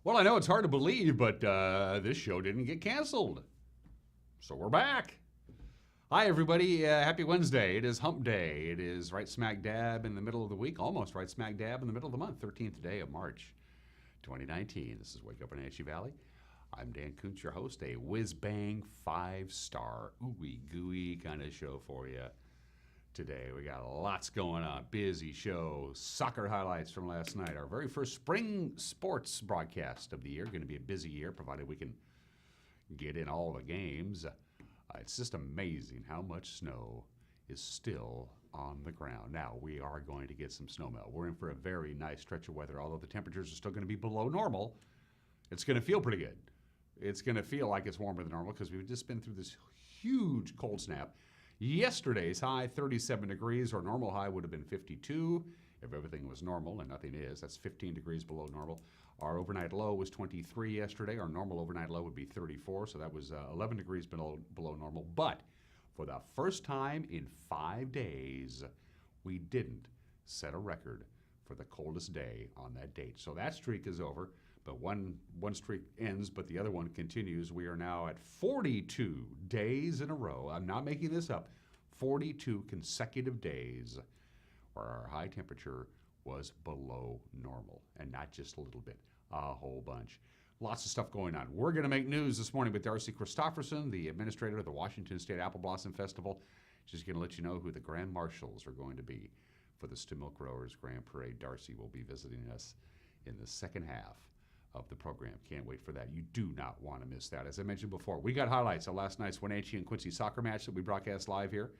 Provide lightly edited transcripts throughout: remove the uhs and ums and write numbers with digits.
Well, I know it's hard to believe, but this show didn't get canceled. So we're back. Hi, everybody. Happy Wednesday. It is hump day. It is right smack dab in the middle of the week, almost right smack dab in the middle of the month, 13th day of March, 2019. This is Wake Up Wenatchee Valley. I'm Dan Kuntz, your host, a whiz-bang, 5-star, ooey-gooey kind of show for you today. We got lots going on. Busy show. Soccer highlights from last night. Our very first spring sports broadcast of the year. Going to be a busy year, provided we can get in all the games. It's just amazing how much snow is still on the ground. Now, we are going to get some snow melt. We're in for a very nice stretch of weather. Although the temperatures are still going to be below normal, it's going to feel pretty good. It's going to feel like it's warmer than normal because we've just been through this huge cold snap. Yesterday's high, 37 degrees. Our normal high would have been 52 if everything was normal, and nothing is. That's 15 degrees below normal. Our overnight low was 23 yesterday. Our normal overnight low would be 34, so that was 11 degrees below normal. But for the first time in 5 days, we didn't set a record for the coldest day on that date. So that streak is over. But one streak ends, but the other one continues. We are now at 42 days in a row. I'm not making this up. 42 consecutive days where our high temperature was below normal, and not just a little bit, a whole bunch. Lots of stuff going on. We're going to make news this morning with Darci Christoferson, the administrator of the Washington State Apple Blossom Festival. She's going to let you know who the grand marshals are going to be for the Stemilt Growers Grand Parade. Darci will be visiting us in the second half of the program. Can't wait for that. You do not want to miss that. As I mentioned before, we got highlights of last night's Wenatchee and Quincy soccer match that we broadcast live here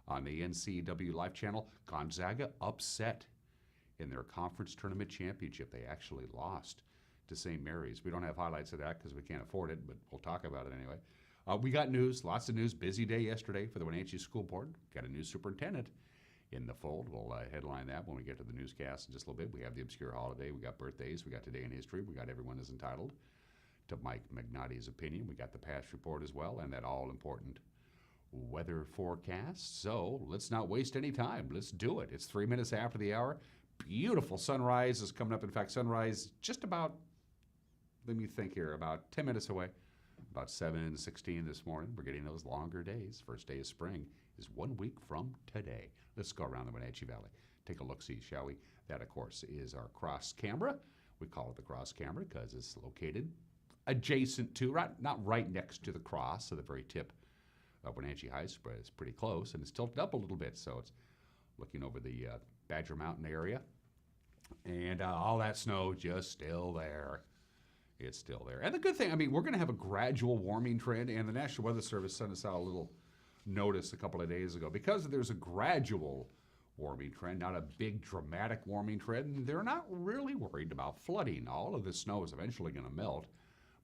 on the NCW Live channel. Gonzaga upset in their conference tournament championship. They actually lost to St. Mary's. We don't have highlights of that because we can't afford it, but we'll talk about it anyway. We got news, lots of news. Busy day yesterday for the Wenatchee School Board. Got a new superintendent in the fold. We'll headline that when we get to the newscast in just a little bit. We have the obscure holiday. We got birthdays. We got today in history. We got everyone is entitled to Mike Magnotti's opinion. We got the past report as well, and that all-important weather forecast. So let's not waste any time. Let's do it. It's 3 minutes after the hour. Beautiful sunrise is coming up. In fact, sunrise just about, let me think here, about 10 minutes away. About 7:16 this morning. We're getting those longer days. First day of spring is 1 week from today. Let's go around the Wenatchee Valley. Take a look-see, shall we? That, of course, is our cross camera. We call it the cross camera because it's located adjacent to, not right next to the cross, so the very tip of Wenatchee High spread is pretty close, and it's tilted up a little bit, so it's looking over the Badger Mountain area. And all that snow just still there. It's still there. And the good thing, I mean, we're going to have a gradual warming trend, and the National Weather Service sent us out a little notice a couple of days ago. Because there's a gradual warming trend, not a big dramatic warming trend, they're not really worried about flooding. All of the snow is eventually going to melt,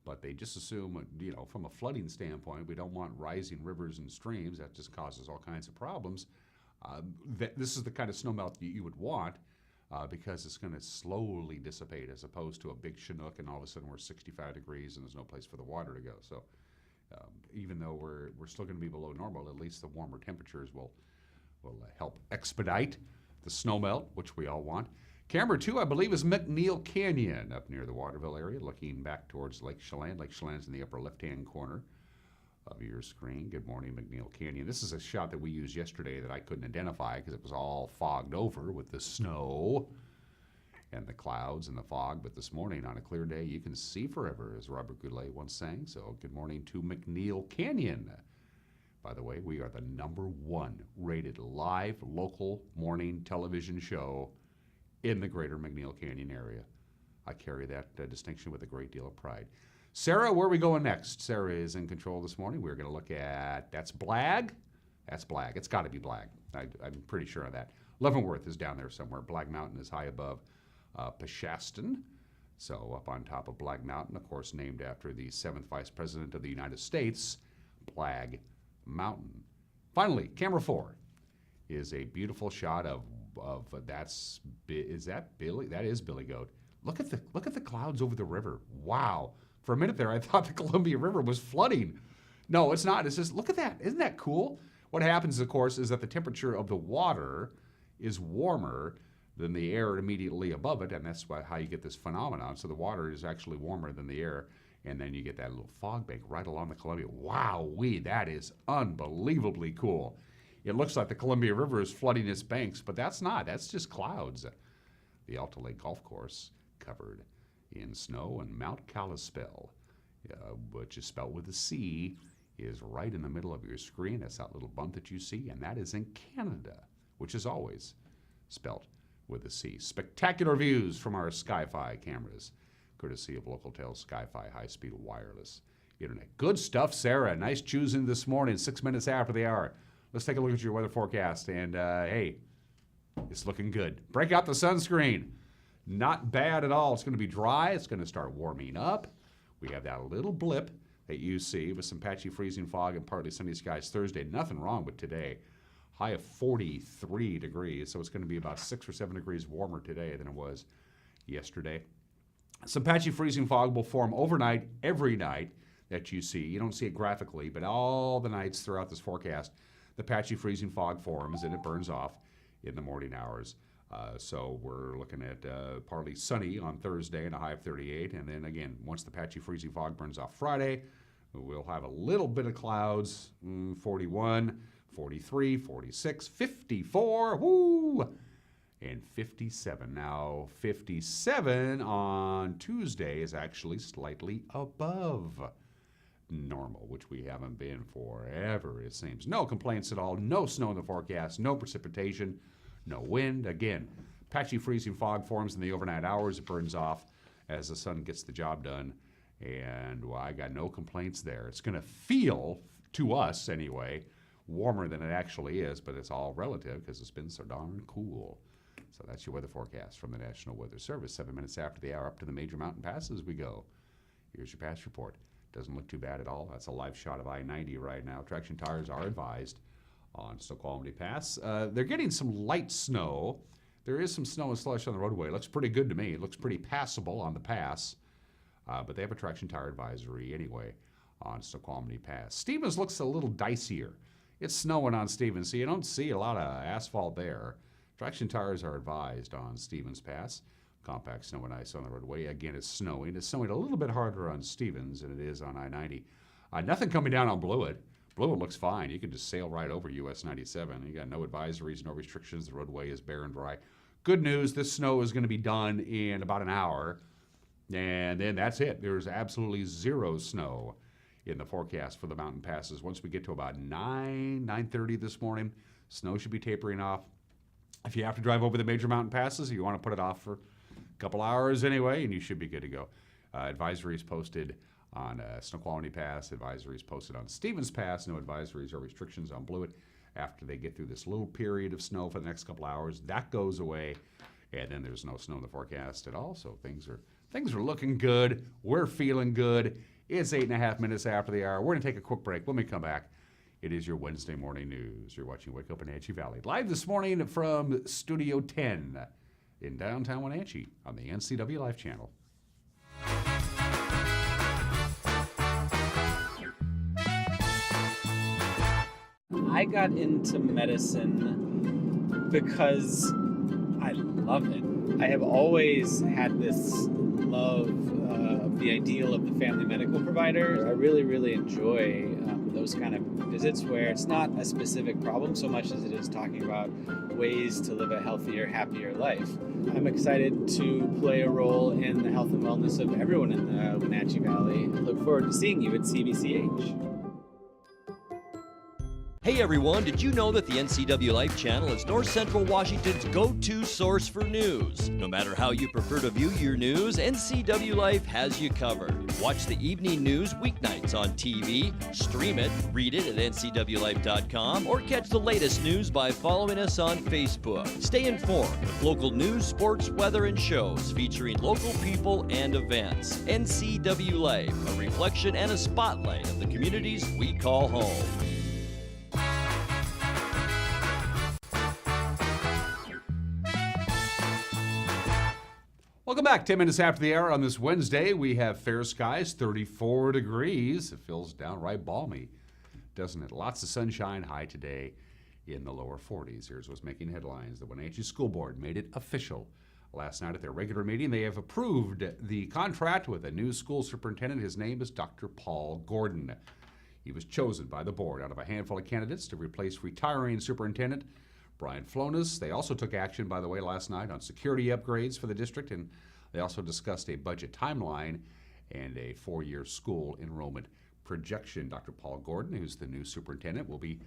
but they just assume, you know, from a flooding standpoint, we don't want rising rivers and streams. That just causes all kinds of problems. This is the kind of snow melt you would want because it's going to slowly dissipate as opposed to a big Chinook and all of a sudden we're 65 degrees and there's no place for the water to go. So even though we're still going to be below normal, at least the warmer temperatures will help expedite the snow melt, which we all want. Camera 2, I believe, is McNeil Canyon up near the Waterville area, looking back towards Lake Chelan. Lake Chelan's in the upper left-hand corner of your screen. Good morning, McNeil Canyon. This is a shot that we used yesterday that I couldn't identify because it was all fogged over with the snow and the clouds and the fog. But this morning, on a clear day, you can see forever, as Robert Goulet once sang. So good morning to McNeil Canyon. By the way, we are the #1 rated live local morning television show in the greater McNeil Canyon area. I carry that distinction with a great deal of pride. Sarah, where are we going next? Sarah is in control this morning. We're going to look at, that's Blag? That's Blag. It's got to be Blag. I'm pretty sure of that. Leavenworth is down there somewhere. Blag Mountain is high above Peshaston. So up on top of Blag Mountain, of course, named after the 7th Vice President of the United States, Blag Mountain. Finally, camera 4 is a beautiful shot of is that Billy? That is Billy Goat. Look at the clouds over the river. Wow. For a minute there, I thought the Columbia River was flooding. No, it's not. It's just, look at that. Isn't that cool? What happens, of course, is that the temperature of the water is warmer than the air immediately above it, and that's how you get this phenomenon. So the water is actually warmer than the air, and then you get that little fog bank right along the Columbia. Wow-wee, that is unbelievably cool. It looks like the Columbia River is flooding its banks, but that's not. That's just clouds. The Alta Lake Golf Course covered in snow, and Mount Kalispell, which is spelled with a C, is right in the middle of your screen. That's that little bump that you see, and that is in Canada, which is always spelled with a C. Spectacular views from our Sky-Fi cameras, courtesy of Localtel Sky-Fi high-speed wireless internet. Good stuff, Sarah. Nice choosing this morning, 6 minutes after the hour. Let's take a look at your weather forecast, and hey, it's looking good. Break out the sunscreen. Not bad at all. It's going to be dry. It's going to start warming up. We have that little blip that you see with some patchy freezing fog and partly sunny skies Thursday. Nothing wrong with today. High of 43 degrees, so it's going to be about 6 or 7 degrees warmer today than it was yesterday. Some patchy freezing fog will form overnight every night that you see. You don't see it graphically, but all the nights throughout this forecast, the patchy freezing fog forms and it burns off in the morning hours. So we're looking at partly sunny on Thursday and a high of 38. And then again, once the patchy freezing fog burns off Friday, we'll have a little bit of clouds, 41, 43, 46, 54, woo, and 57. Now, 57 on Tuesday is actually slightly above normal, which we haven't been forever, it seems. No complaints at all, no snow in the forecast, no precipitation, no wind. Again, patchy freezing fog forms in the overnight hours. It burns off as the sun gets the job done, and well, I got no complaints there. It's going to feel, to us anyway, warmer than it actually is, but it's all relative because it's been so darn cool. So that's your weather forecast from the National Weather Service. 7 minutes after the hour, up to the major mountain passes we go. Here's your pass report. Doesn't look too bad at all. That's a live shot of I-90 right now. Traction tires are advised on Snoqualmie Pass. They're getting some light snow. There is some snow and slush on the roadway. It looks pretty good to me. It looks pretty passable on the pass. But they have a traction tire advisory anyway on Snoqualmie Pass. Stevens looks a little dicier. It's snowing on Stevens, so you don't see a lot of asphalt there. Traction tires are advised on Stevens Pass. Compact snow and ice on the roadway. Again, it's snowing. It's snowing a little bit harder on Stevens than it is on I-90. Nothing coming down on Blewett. Blewett looks fine. You can just sail right over US 97. You got no advisories, no restrictions. The roadway is bare and dry. Good news, this snow is going to be done in about an hour. And then that's it. There's absolutely zero snow in the forecast for the mountain passes. Once we get to about 9:30 this morning, snow should be tapering off. If you have to drive over the major mountain passes, you want to put it off for a couple hours anyway, and you should be good to go. Advisories posted on Snoqualmie Pass, advisories posted on Stevens Pass, no advisories or restrictions on Blewett. After they get through this little period of snow for the next couple hours, that goes away, and then there's no snow in the forecast at all, so things are looking good. We're feeling good. It's 8.5 minutes after the hour. We're going to take a quick break. When we come back, it is your Wednesday morning news. You're watching Wake Up Wenatchee Valley. Live this morning from Studio 10 in downtown Wenatchee on the NCW Life Channel. I got into medicine because I love it. I have always had this love of the ideal of the family medical provider. I really, really enjoy those kind of visits where it's not a specific problem so much as it is talking about ways to live a healthier, happier life. I'm excited to play a role in the health and wellness of everyone in the Wenatchee Valley. I look forward to seeing you at CVCH. Hey everyone, did you know that the NCW Life Channel is North Central Washington's go-to source for news? No matter how you prefer to view your news, NCW Life has you covered. Watch the evening news weeknights on TV, stream it, read it at ncwlife.com, or catch the latest news by following us on Facebook. Stay informed with local news, sports, weather, and shows featuring local people and events. NCW Life, a reflection and a spotlight of the communities we call home. Welcome back. 10 minutes after the hour on this Wednesday, we have fair skies, 34 degrees. It feels downright balmy, doesn't it? Lots of sunshine, high today in the lower 40s. Here's what's making headlines. The Wenatchee School Board made it official. Last night at their regular meeting, they have approved the contract with a new school superintendent. His name is Dr. Paul Gordon. He was chosen by the board out of a handful of candidates to replace retiring superintendent Brian Flonis. They also took action, by the way, last night on security upgrades for the district, and they also discussed a budget timeline and a 4-year school enrollment projection. Dr. Paul Gordon, who's the new superintendent, will be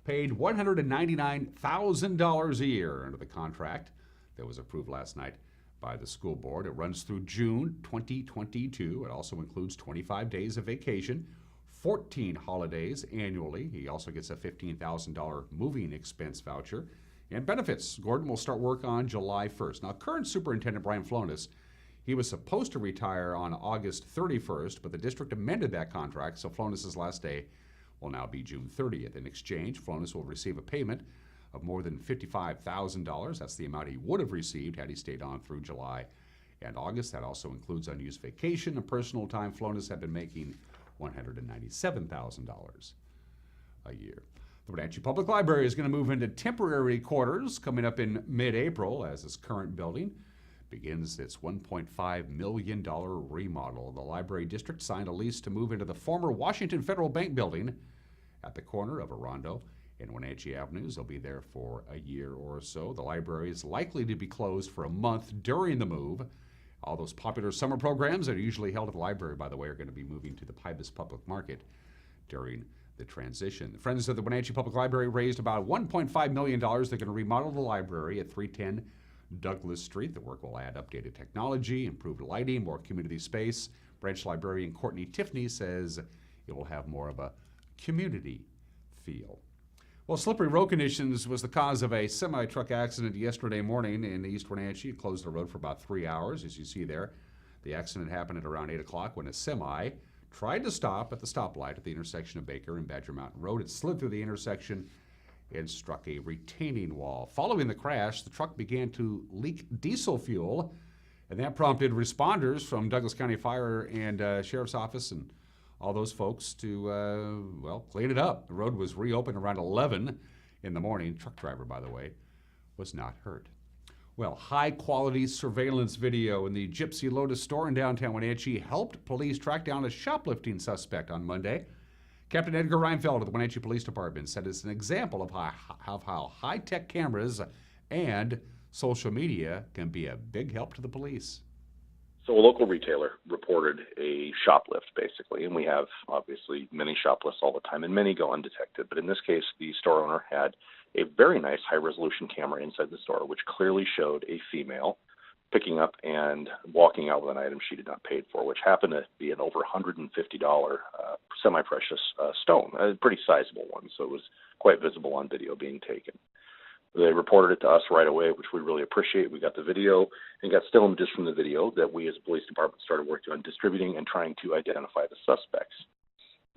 paid $199,000 a year under the contract that was approved last night by the school board. It runs through June 2022. It also includes 25 days of vacation, 14 holidays annually. He also gets a $15,000 moving expense voucher and benefits. Gordon will start work on July 1st. Now, current superintendent Brian Flonis, he was supposed to retire on August 31st, but the district amended that contract, so Flonis' last day will now be June 30th. In exchange, Flonis will receive a payment of more than $55,000. That's the amount he would have received had he stayed on through July and August. That also includes unused vacation and personal time. Flonis had been making $197,000 a year. The Wenatchee Public Library is going to move into temporary quarters coming up in mid-April as its current building begins its $1.5 million remodel. The library district signed a lease to move into the former Washington Federal Bank building at the corner of Orondo and Wenatchee Avenues. They'll be there for a year or so. The library is likely to be closed for a month during the move. All those popular summer programs that are usually held at the library, by the way, are going to be moving to the Pybus Public Market during the transition. The Friends of the Wenatchee Public Library raised about $1.5 million. They're going to remodel the library at 310 Douglas Street. The work will add updated technology, improved lighting, more community space. Branch librarian Courtney Tiffany says it will have more of a community feel. Well, slippery road conditions was the cause of a semi-truck accident yesterday morning in East Wenatchee. It closed the road for about 3 hours, as you see there. The accident happened at around 8 o'clock when a semi tried to stop at the stoplight at the intersection of Baker and Badger Mountain Road. It slid through the intersection and struck a retaining wall. Following the crash, the truck began to leak diesel fuel, and that prompted responders from Douglas County Fire and Sheriff's Office and all those folks to, clean it up. The road was reopened around 11 in the morning. Truck driver, by the way, was not hurt. Well, high-quality surveillance video in the Gypsy Lotus store in downtown Wenatchee helped police track down a shoplifting suspect on Monday. Captain Edgar Reinfeld of the Wenatchee Police Department said it's an example of how high-tech cameras and social media can be a big help to the police. So a local retailer reported a shoplift, basically, and we have, obviously, many shoplifts all the time, and many go undetected. But in this case, the store owner had a very nice high-resolution camera inside the store, which clearly showed a female picking up and walking out with an item she did not pay for, which happened to be an over $150 semi-precious stone, a pretty sizable one, so it was quite visible on video being taken. They reported it to us right away, which we really appreciate. We got the video and got still images from the video that we as a police department started working on distributing and trying to identify the suspects.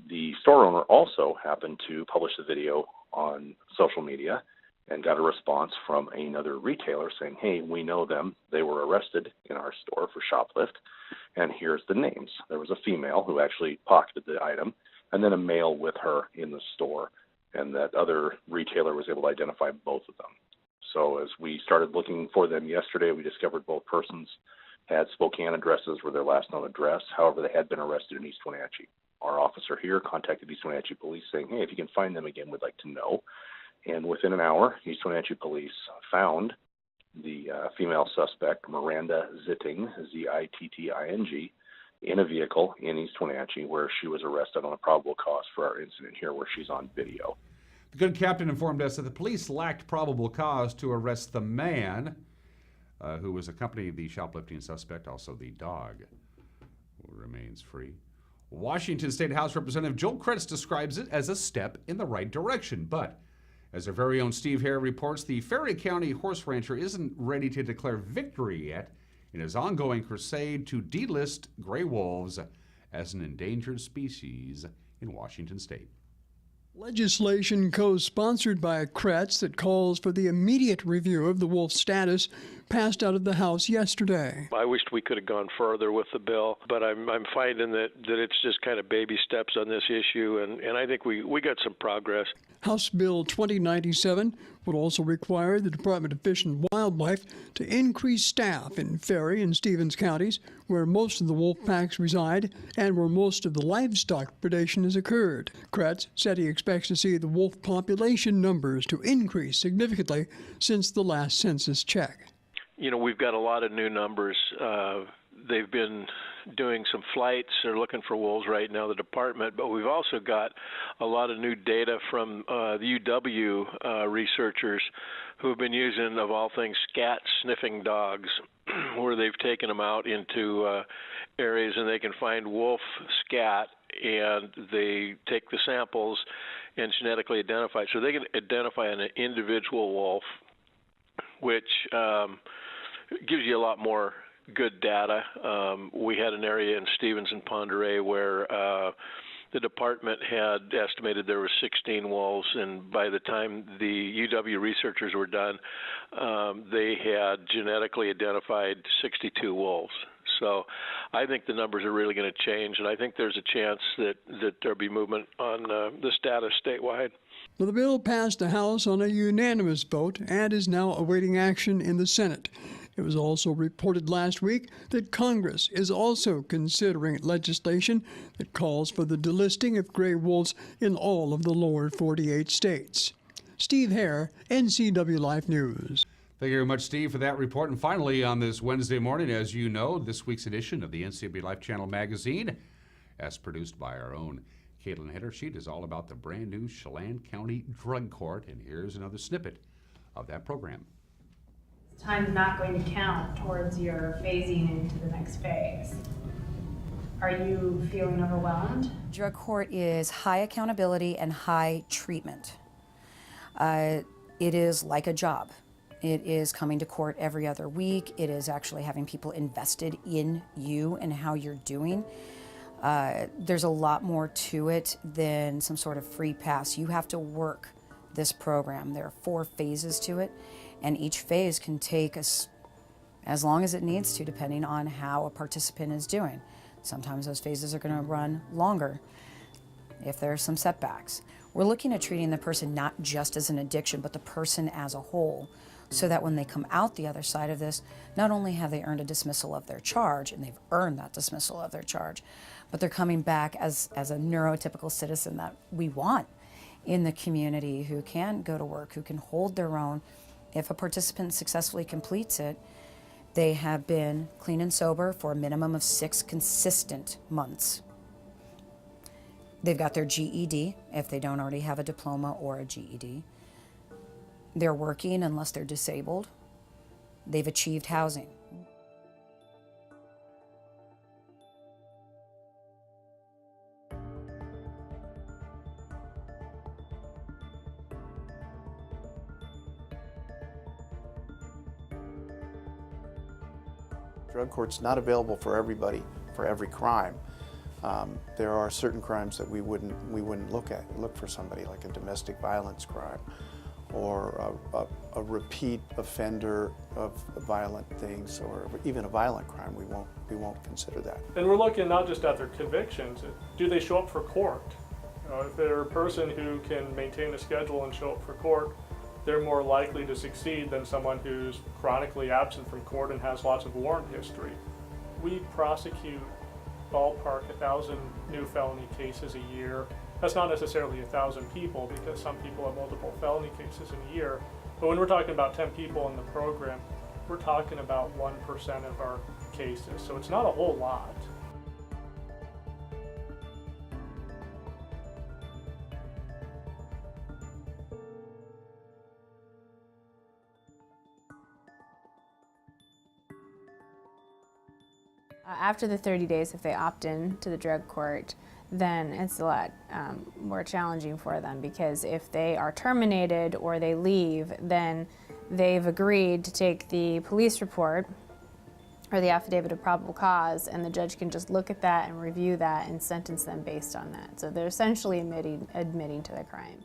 The store owner also happened to publish the video on social media and got a response from another retailer saying, hey, we know them. They were arrested in our store for shoplift, and here's the names. There was a female who actually pocketed the item, and then a male with her in the store. And that other retailer was able to identify both of them. So as we started looking for them yesterday, we discovered both persons had Spokane addresses, were their last known address. However, they had been arrested in East Wenatchee. Our officer here contacted East Wenatchee Police saying, hey, if you can find them again, we'd like to know. And within an hour, East Wenatchee Police found the female suspect, Miranda Zitting, Z-I-T-T-I-N-G, in a vehicle in East Wenatchee where she was arrested on a probable cause for our incident here where she's on video. The good captain informed us that the police lacked probable cause to arrest the man who was accompanying the shoplifting suspect, also the dog, who remains free. Washington State House Representative Joel Kretz describes it as a step in the right direction, but as our very own Steve Hare reports, the Ferry County horse rancher isn't ready to declare victory yet in his ongoing crusade to delist gray wolves as an endangered species in Washington State. Legislation co-sponsored by Kretz that calls for the immediate review of the wolf status passed out of the House yesterday. I wished we could have gone further with the bill, but I'm finding that it's just kind of baby steps on this issue, and I think we got some progress. House Bill 2097 would also require the Department of Fish and Wildlife to increase staff in Ferry and Stevens counties, where most of the wolf packs reside and where most of the livestock predation has occurred. Kretz said he expects to see the wolf population numbers to increase significantly since the last census check. You know, we've got a lot of new numbers. They've been doing some flights. They're looking for wolves right now, the department, but we've also got a lot of new data from the UW researchers who have been using, of all things, scat sniffing dogs, where they've taken them out into areas and they can find wolf scat, and they take the samples and genetically identify it. So they can identify an individual wolf, which gives you a lot more good data. We had an area in Stevens and Ponderay where the department had estimated there were 16 wolves, and by the time the UW researchers were done, they had genetically identified 62 wolves. So I think the numbers are really going to change, and I think there's a chance that there'll be movement on the status statewide. Well, the bill passed the House on a unanimous vote and is now awaiting action in the Senate. It was also reported last week that Congress is also considering legislation that calls for the delisting of gray wolves in all of the lower 48 states. Steve Hare, NCW Life News. Thank you very much, Steve, for that report. And finally, on this Wednesday morning, as you know, this week's edition of the NCW Life Channel magazine, as produced by our own Caitlin Hitter, sheet is all about the brand new Chelan County Drug Court. And here's another snippet of that program. Time's not going to count towards your phasing into the next phase. Are you feeling overwhelmed? Drug court is high accountability and high treatment. It is like a job. It is coming to court every other week. It is actually having people invested in you and how you're doing. There's a lot more to it than some sort of free pass. You have to work this program. There are 4 phases to it, and each phase can take us as long as it needs to, depending on how a participant is doing. Sometimes those phases are going to run longer if there are some setbacks. We're looking at treating the person not just as an addiction, but the person as a whole, so that when they come out the other side of this, not only have they earned a dismissal of their charge, and they've earned that dismissal of their charge, but they're coming back as a neurotypical citizen that we want in the community, who can go to work, who can hold their own. If a participant successfully completes it, they have been clean and sober for a minimum of 6 consistent months. They've got their GED, if they don't already have a diploma or a GED. They're working unless they're disabled. They've achieved housing. Drug court's not available for everybody for every crime. There are certain crimes that we wouldn't look for somebody, like a domestic violence crime or a repeat offender of violent things, or even a violent crime. We won't consider that. And we're looking not just at their convictions. Do they show up for court? If they're a person who can maintain a schedule and show up for court, they're more likely to succeed than someone who's chronically absent from court and has lots of warrant history. We prosecute ballpark 1,000 new felony cases a year. That's not necessarily 1,000 people, because some people have multiple felony cases in a year. But when we're talking about 10 people in the program, we're talking about 1% of our cases. So it's not a whole lot. After the 30 days, if they opt in to the drug court, then it's a lot more challenging for them, because if they are terminated or they leave, then they've agreed to take the police report or the affidavit of probable cause, and the judge can just look at that and review that and sentence them based on that. So they're essentially admitting to the crime.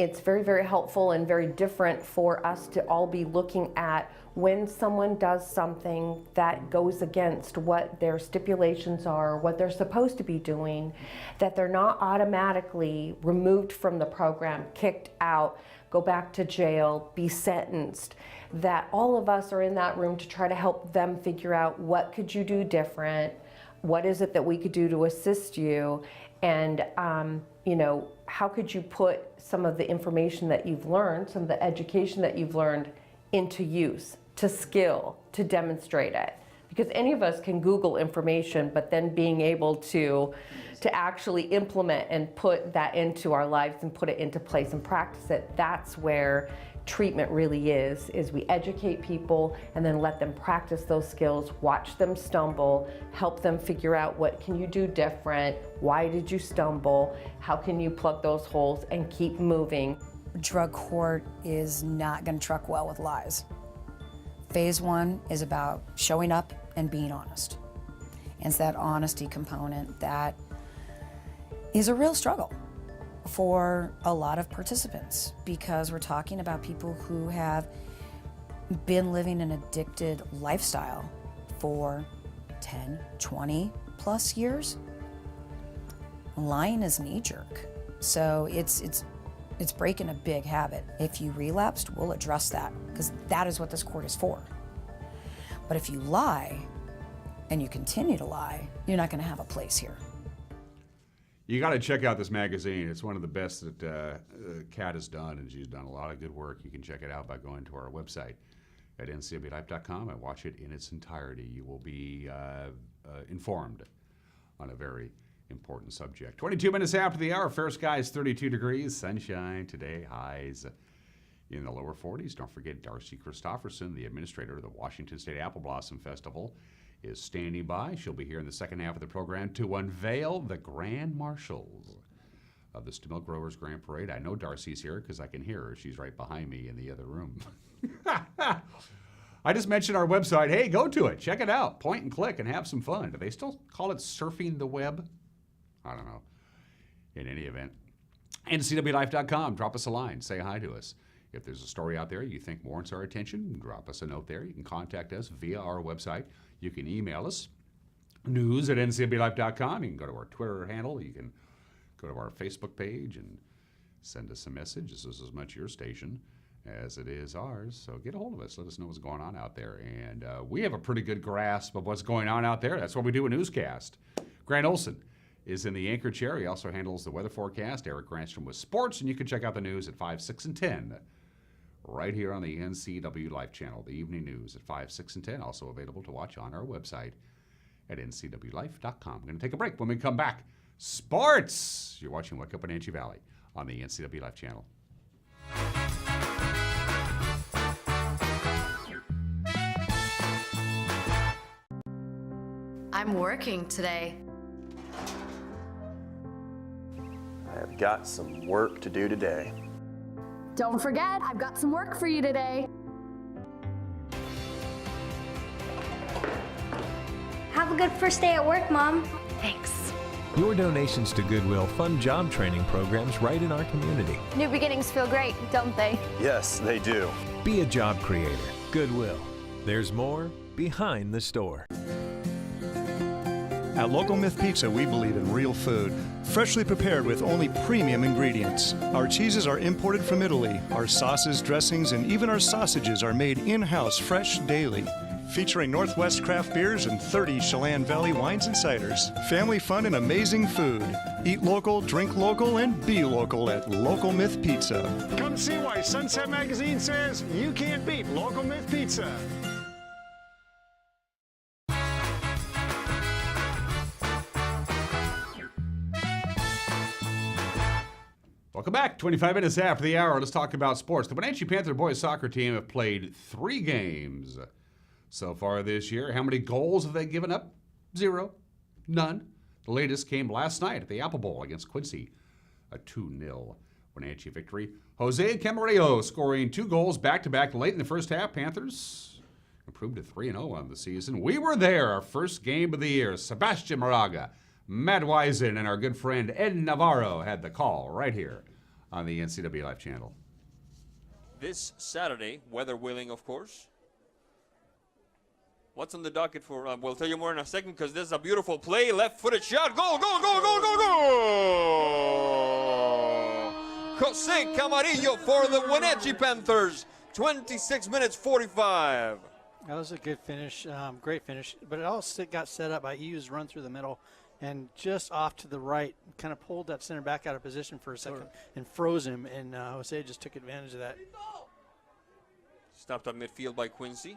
It's very, very helpful and very different for us to all be looking at when someone does something that goes against what their stipulations are, what they're supposed to be doing, that they're not automatically removed from the program, kicked out, go back to jail, be sentenced, that all of us are in that room to try to help them figure out what could you do different, what is it that we could do to assist you, and you know, how could you put some of the information that you've learned, some of the education that you've learned into use, to skill, to demonstrate it. Because any of us can Google information, but then being able to actually implement and put that into our lives and put it into place and practice it, that's where treatment really is we educate people and then let them practice those skills, watch them stumble, help them figure out what can you do different, why did you stumble, how can you plug those holes and keep moving. Drug court is not going to truck well with lies. Phase one is about showing up and being honest. And it's that honesty component that is a real struggle for a lot of participants, because we're talking about people who have been living an addicted lifestyle for 10, 20 plus years. Lying is knee-jerk. So it's breaking a big habit. If you relapsed, we'll address that, because that is what this court is for. But if you lie and you continue to lie, you're not going to have a place here. You got to check out this magazine. It's one of the best that Kat has done, and she's done a lot of good work. You can check it out by going to our website at ncwlife.com and watch it in its entirety. You will be informed on a very important subject. 22 minutes after the hour, fair skies, 32 degrees, sunshine today, highs in the lower 40s. Don't forget Darci Christoferson, the administrator of the Washington State Apple Blossom Festival, is standing by. She'll be here in the second half of the program to unveil the grand marshals of the Stemilt Growers Grand Parade. I know Darci's here because I can hear her. She's right behind me in the other room. I just mentioned our website. Hey, go to it. Check it out. Point and click and have some fun. Do they still call it surfing the web? I don't know. In any event, ncwlife.com. Drop us a line. Say hi to us. If there's a story out there you think warrants our attention, drop us a note there. You can contact us via our website. You can email us, news@ncwlife.com. You can go to our Twitter handle. You can go to our Facebook page and send us a message. This is as much your station as it is ours. So get a hold of us. Let us know what's going on out there. And we have a pretty good grasp of what's going on out there. That's why we do a newscast. Grant Olson is in the anchor chair. He also handles the weather forecast. Eric Granstrom with sports. And you can check out the news at 5, 6, and 10 right here on the NCW Life channel. The evening news at 5, 6, and 10. Also available to watch on our website at ncwlife.com. We're going to take a break. When we come back, sports. You're watching Wake Up Wenatchee Valley on the NCW Life channel. I'm working today. I have got some work to do today. Don't forget, I've got some work for you today. Have a good first day at work, Mom. Thanks. Your donations to Goodwill fund job training programs right in our community. New beginnings feel great, don't they? Yes, they do. Be a job creator. Goodwill. There's more behind the store. At Local Myth Pizza, we believe in real food, freshly prepared with only premium ingredients. Our cheeses are imported from Italy. Our sauces, dressings, and even our sausages are made in-house fresh daily. Featuring Northwest craft beers and 30 Chelan Valley wines and ciders. Family fun and amazing food. Eat local, drink local, and be local at Local Myth Pizza. Come see why Sunset Magazine says you can't beat Local Myth Pizza. Welcome back. 25 minutes after the hour. Let's talk about sports. The Wenatchee Panther boys soccer team have played 3 games so far this year. How many goals have they given up? 0. None. The latest came last night at the Apple Bowl against Quincy. A 2-0 Wenatchee victory. Jose Camarillo scoring 2 goals back-to-back late in the first half. Panthers improved to 3-0 on the season. We were there, our first game of the year. Sebastian Moraga, Matt Wisen, and our good friend Ed Navarro had the call right here on the NCW Live channel. This Saturday, weather willing, of course. What's on the docket for, we'll tell you more in a second because this is a beautiful play. Left-footed shot. Goal, goal, goal, goal, goal, goal! Jose Camarillo for the Wenatchee Panthers. 26 minutes 45. That was a good finish, great finish. But it all got set up by EU's run through the middle and just off to the right, kind of pulled that center back out of position for a second and froze him. And Jose just took advantage of that. Stopped at midfield by Quincy.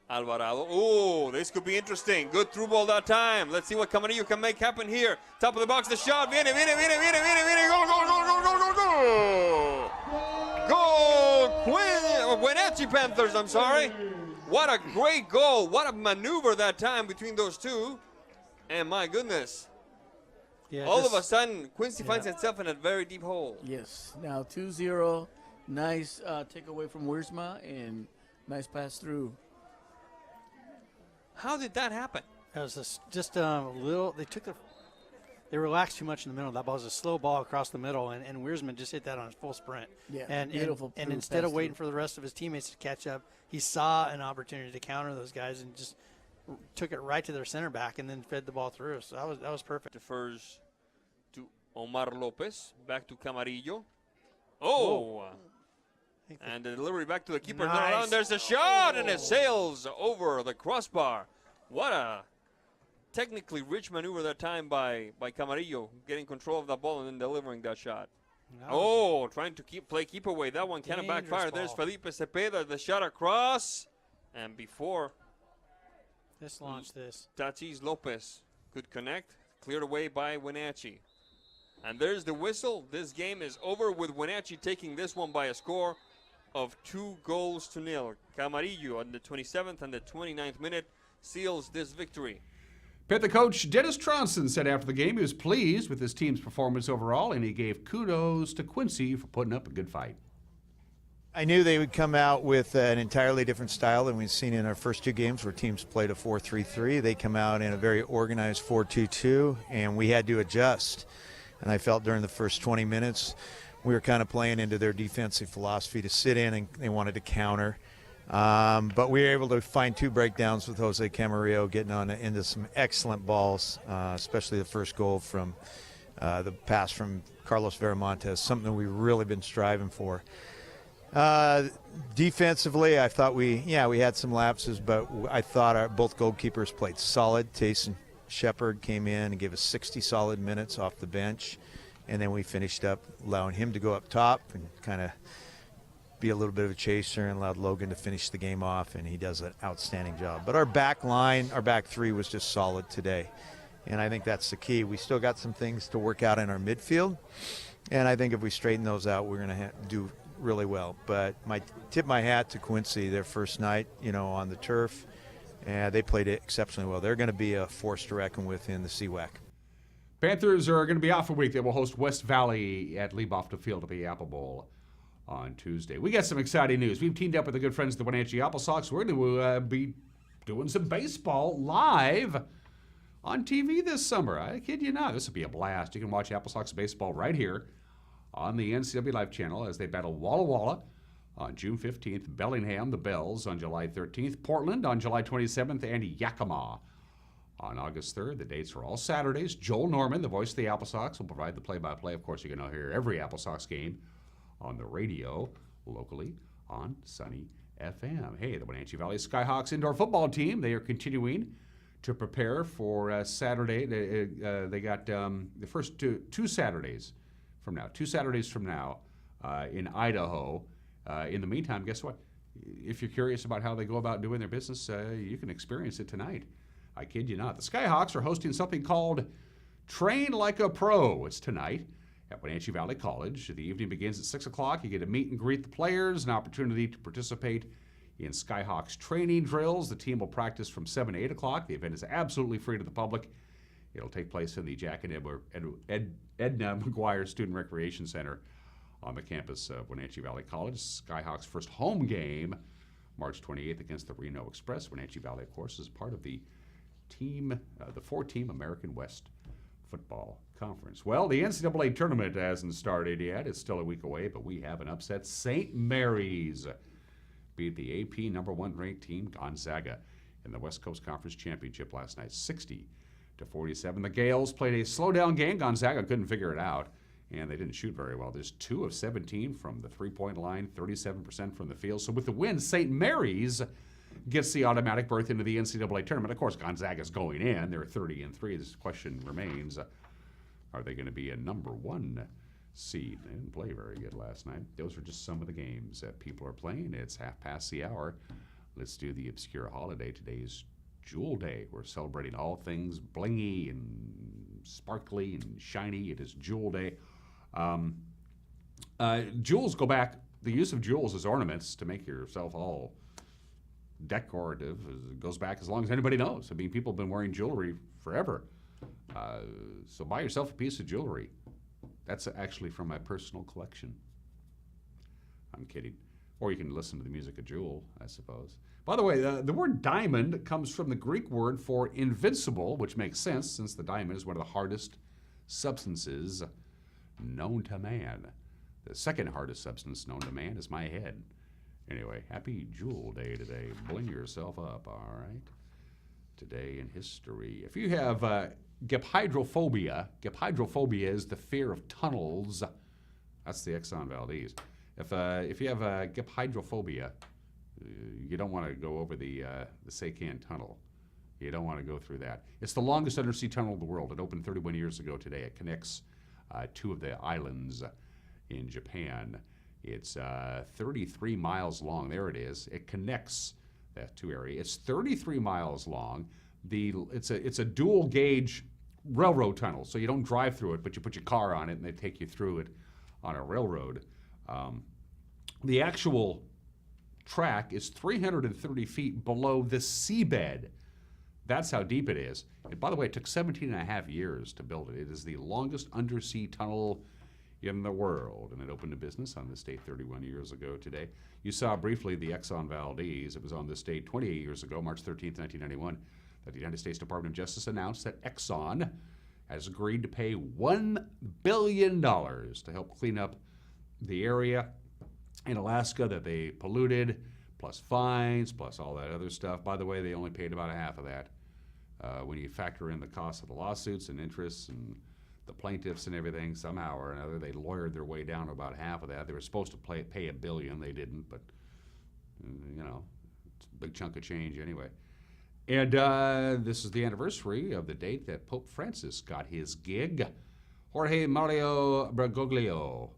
Alvarado. Oh, this could be interesting. Good through ball that time. Let's see what Camarillo can make happen here. Top of the box, the shot. Viene. Goal, goal, goal, goal, goal, goal, goal. Goal. Wenatchee Panthers, I'm sorry. What a great goal. What a maneuver that time between those two. And my goodness. Yeah, all of a sudden, Quincy finds himself in a very deep hole. Yes. Now 2-0. Nice takeaway from Wiersma and nice pass through. How did that happen? It was just a little. They relaxed too much in the middle. That ball was a slow ball across the middle, and Wiersma just hit that on his full sprint. Yeah, and beautiful. And instead of waiting for the rest of his teammates to catch up, he saw an opportunity to counter those guys and just took it right to their center back and then fed the ball through. So that was perfect. Defers to Omar Lopez, back to Camarillo. Oh. And the delivery back to the keeper. Nice. There's a shot, and it sails over the crossbar. What a technically rich maneuver that time by Camarillo, getting control of the ball and then delivering that shot. Trying to play keep away. That one kind of backfired. There's Felipe Cepeda, the shot across. And before let's launch this. Darci Lopez could connect, cleared away by Wenatchee. And there's the whistle. This game is over with Wenatchee taking this one by a score of 2-0. Camarillo on the 27th and the 29th minute seals this victory. Panther coach Dennis Tronson said after the game he was pleased with his team's performance overall, and he gave kudos to Quincy for putting up a good fight. I knew they would come out with an entirely different style than we've seen in our first two games where teams played a 4-3-3. They come out in a very organized 4-2-2, and we had to adjust. And I felt during the first 20 minutes we were kind of playing into their defensive philosophy to sit in, and they wanted to counter. But we were able to find two breakdowns with Jose Camarillo getting into some excellent balls, especially the first goal from the pass from Carlos Veramontes, something that we've really been striving for. Defensively, I thought we had some lapses, but I thought both goalkeepers played solid. Tayson Shepard came in and gave us 60 solid minutes off the bench, and then we finished up allowing him to go up top and kind of be a little bit of a chaser, and allowed Logan to finish the game off, and he does an outstanding job. But our back line, our back three was just solid today, and I think that's the key. We still got some things to work out in our midfield, and I think if we straighten those out, we're going to do really well. But tip my hat to Quincy, their first night, on the turf. They played it exceptionally well. They're going to be a force to reckon with in the CWAC. Panthers are going to be off a week. They will host West Valley at Liebhoff Field at the Apple Bowl on Tuesday. We got some exciting news. We've teamed up with the good friends of the Wenatchee Apple Sox. We're going to be doing some baseball live on TV this summer. I kid you not. This will be a blast. You can watch Apple Sox baseball right here on the NCW Live channel as they battle Walla Walla on June 15th, Bellingham, the Bells, on July 13th, Portland on July 27th, and Yakima on August 3rd. The dates are all Saturdays. Joel Norman, the voice of the Apple Sox, will provide the play-by-play. Of course, you can hear every Apple Sox game on the radio locally on Sunny FM. Hey, the Wenatchee Valley Skyhawks indoor football team, they are continuing to prepare for Saturday. They got the first two Saturdays from now in Idaho. In the meantime, guess what? If you're curious about how they go about doing their business, you can experience it tonight. I kid you not. The Skyhawks are hosting something called Train Like a Pro. It's tonight at Wenatchee Valley College. The evening begins at 6 o'clock. You get to meet and greet the players, an opportunity to participate in Skyhawks training drills. The team will practice from 7 to 8 o'clock. The event is absolutely free to the public. It'll take place in the Jack and Edna McGuire Student Recreation Center on the campus of Wenatchee Valley College. Skyhawks' first home game, March 28th against the Reno Express. Wenatchee Valley, of course, is part of the four-team American West Football Conference. Well, the NCAA tournament hasn't started yet. It's still a week away, but we have an upset. St. Mary's beat the AP number 1 ranked team, Gonzaga, in the West Coast Conference Championship last night, 60-47. The Gales played a slow-down game. Gonzaga couldn't figure it out, and they didn't shoot very well. There's 2 of 17 from the three-point line, 37% from the field. So with the win, St. Mary's gets the automatic berth into the NCAA tournament. Of course, Gonzaga's going in. They're 30-3. This question remains, are they going to be a number 1 seed? They didn't play very good last night. Those are just some of the games that people are playing. It's 1:30. Let's do the obscure holiday. Today's Jewel Day. We're celebrating all things blingy and sparkly and shiny. It is Jewel Day. Jewels go back, the use of jewels as ornaments to make yourself all decorative goes back as long as anybody knows. I mean, people have been wearing jewelry forever. So buy yourself a piece of jewelry. That's actually from my personal collection. I'm kidding. Or you can listen to the music of Jewel, I suppose. By the way, the word diamond comes from the Greek word for invincible, which makes sense since the diamond is one of the hardest substances known to man. The second hardest substance known to man is my head. Anyway, happy Jewel Day today. Bling yourself up, all right? Today in history. If you have gephydrophobia is the fear of tunnels. That's the Exxon Valdez. If you have gephydrophobia, you don't want to go over the Saycan Tunnel. You don't want to go through that. It's the longest undersea tunnel in the world. It opened 31 years ago today. It connects 2 of the islands in Japan. It's 33 miles long. There it is. It connects that 2 areas. It's 33 miles long. It's a dual gauge railroad tunnel, so you don't drive through it, but you put your car on it and they take you through it on a railroad. The actual track is 330 feet below the seabed. That's how deep it is. And by the way, it took 17 and a half years to build it. It is the longest undersea tunnel in the world, and it opened a business on this date 31 years ago today. You saw briefly the Exxon Valdez. It was on this date 28 years ago, March 13th, 1991, that the United States Department of Justice announced that Exxon has agreed to pay $1 billion to help clean up the area in Alaska that they polluted, plus fines, plus all that other stuff. By the way, they only paid about half of that. When you factor in the cost of the lawsuits and interests and the plaintiffs and everything, somehow or another, they lawyered their way down to about half of that. They were supposed to pay $1 billion. They didn't, but, you know, it's a big chunk of change anyway. And this is the anniversary of the date that Pope Francis got his gig. Jorge Mario Bergoglio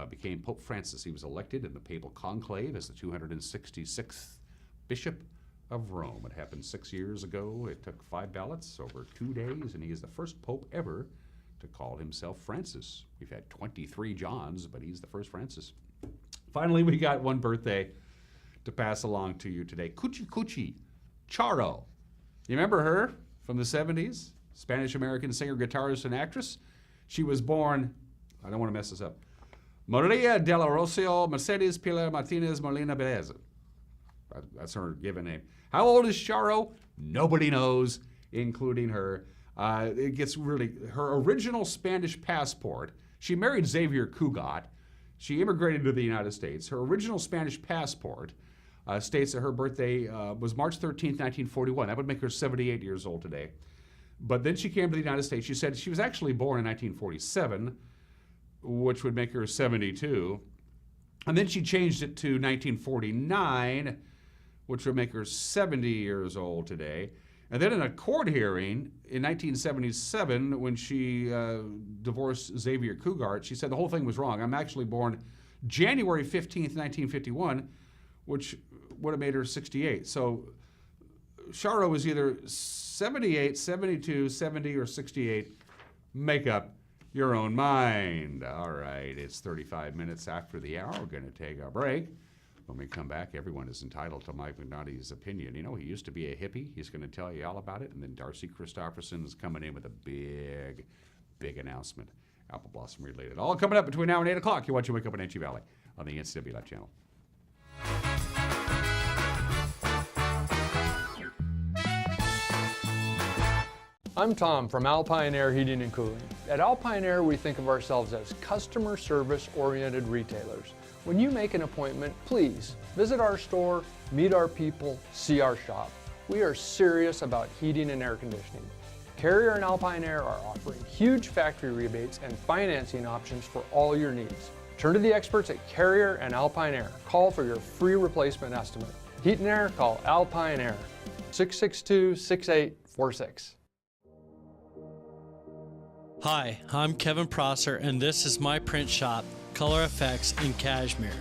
became Pope Francis. He was elected in the papal conclave as the 266th Bishop of Rome. It happened 6 years ago. It took 5 ballots over 2 days, and he is the first pope ever to call himself Francis. We've had 23 Johns, but he's the first Francis. Finally, we got one birthday to pass along to you today. Cuchi Charo. You remember her from the 70s? Spanish-American singer, guitarist, and actress. She was born, I don't want to mess this up, Maria de la Rocio Mercedes Pilar Martinez Molina Beleza. That's her given name. How old is Charo? Nobody knows, including her. It gets really, her original Spanish passport, she married Xavier Cugat. She immigrated to the United States. Her original Spanish passport states that her birthday was March 13th, 1941. That would make her 78 years old today. But then she came to the United States. She said she was actually born in 1947, which would make her 72. And then she changed it to 1949, which would make her 70 years old today. And then in a court hearing in 1977, when she divorced Xavier Cugat, she said the whole thing was wrong. I'm actually born January 15th, 1951, which would have made her 68. So Charo was either 78, 72, 70, or 68. Make up your own mind. All right, it's 35 minutes after the hour. We're going to take a break. When we come back, everyone is entitled to Mike McNaughty's opinion. You know, he used to be a hippie. He's going to tell you all about it. And then Darci Christoferson is coming in with a big, big announcement, Apple Blossom related. All coming up between now and 8 o'clock. You're watching Wake Up in Wenatchee Valley on the NCW Live channel. I'm Tom from Alpine Air Heating and Cooling. At Alpine Air, we think of ourselves as customer service oriented retailers. When you make an appointment, please visit our store, meet our people, see our shop. We are serious about heating and air conditioning. Carrier and Alpine Air are offering huge factory rebates and financing options for all your needs. Turn to the experts at Carrier and Alpine Air. Call for your free replacement estimate. Heat and air, call Alpine Air, 662-6846. Hi, I'm Kevin Prosser, and this is my print shop, Color Effects in Cashmere.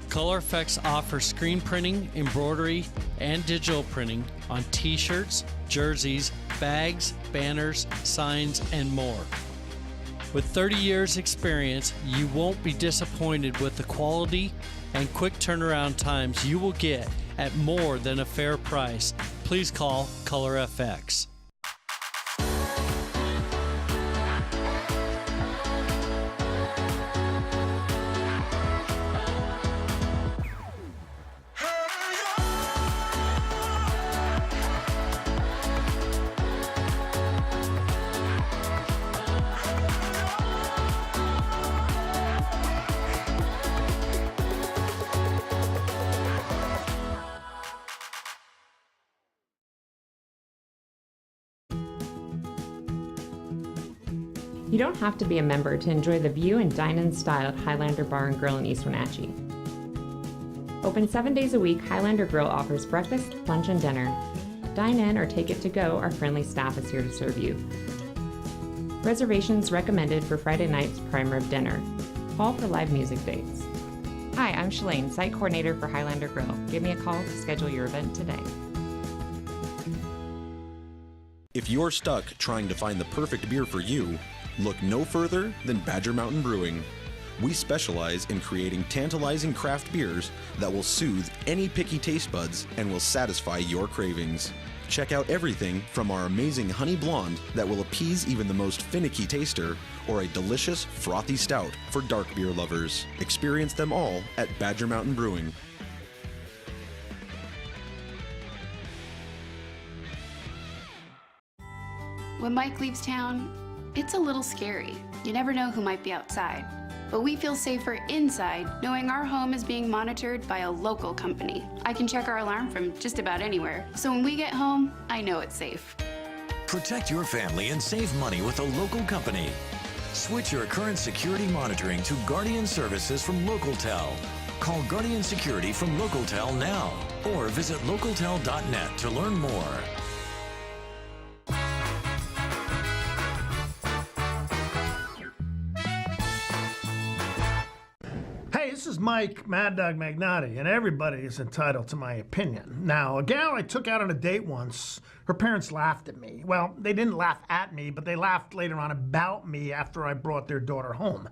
Color Effects offers screen printing, embroidery, and digital printing on t-shirts, jerseys, bags, banners, signs, and more. With 30 years experience, you won't be disappointed with the quality and quick turnaround times you will get at more than a fair price. Please call Color FX. You don't have to be a member to enjoy the view and dine in style at Highlander Bar and Grill in East Wenatchee. Open 7 days a week, Highlander Grill offers breakfast, lunch, and dinner. Dine in or take it to go, our friendly staff is here to serve you. Reservations recommended for Friday night's prime rib dinner. Call for live music dates. Hi, I'm Shalane, site coordinator for Highlander Grill. Give me a call to schedule your event today. If you're stuck trying to find the perfect beer for you, look no further than Badger Mountain Brewing. We specialize in creating tantalizing craft beers that will soothe any picky taste buds and will satisfy your cravings. Check out everything from our amazing honey blonde that will appease even the most finicky taster, or a delicious frothy stout for dark beer lovers. Experience them all at Badger Mountain Brewing. When Mike leaves town, it's a little scary. You never know who might be outside. But we feel safer inside knowing our home is being monitored by a local company. I can check our alarm from just about anywhere. So when we get home, I know it's safe. Protect your family and save money with a local company. Switch your current security monitoring to Guardian Services from LocalTel. Call Guardian Security from LocalTel now or visit localtel.net to learn more. Hey, this is Mike Mad Dog Magnotti, and everybody is entitled to my opinion. Now, a gal I took out on a date once, her parents laughed at me. Well, they didn't laugh at me, but they laughed later on about me after I brought their daughter home.